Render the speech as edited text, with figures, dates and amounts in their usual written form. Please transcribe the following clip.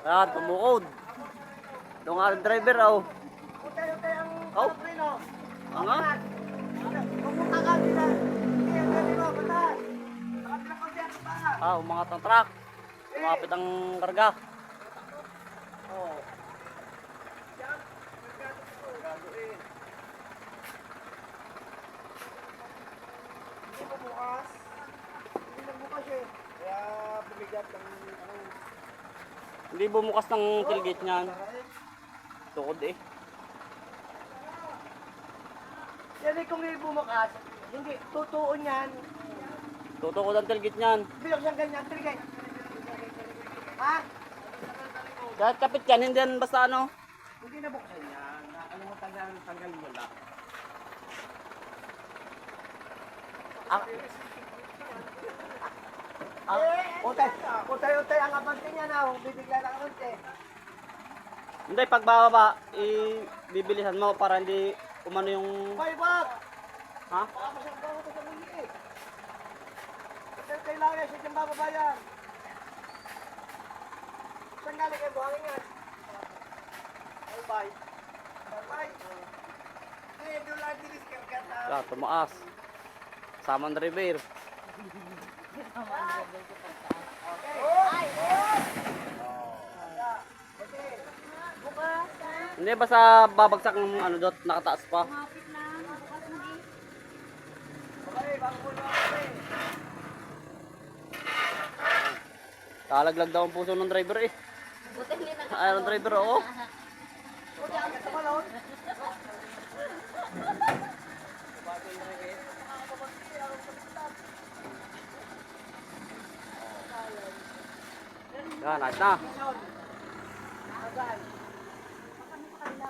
Ayan, tumukod. Itong ating driver, oh. Oh? Nga? Umangat ang truck. Lumapit ang karga. Oh. Bukas. Hindi nagbukas eh. Kaya bumigat ng ano. Hindi bumukas ng tailgate niyan. Tukod eh. Yan eh kung hindi bumukas, hindi, tutuon yan. Tutukod ang tailgate niyan. Bilog siyang ganyan, trigay. Ha? Kahit kapit yan, hindi yan basta ano. Hindi nabuksan yan. Ano mo tanggal mo lang. Utay ang abante niya na, bibigla ng abante. Hindi, pagbababa, bibilisan mo para hindi umano yung... Bak! Ha? Baka masyadong ito sa muli eh. Kasi kailangan siya dyan bababayan. Saan galing kayo buhangin yan? Albay. Albay. Eh, doon lang diniskarga na. Tumaas. Sama ang driver. Hindi, basta babagsak ng ano dot, nakataas pa. Talaglag daw ang puso ng driver eh. Ay, ang driver, oo. Yan, ayos na.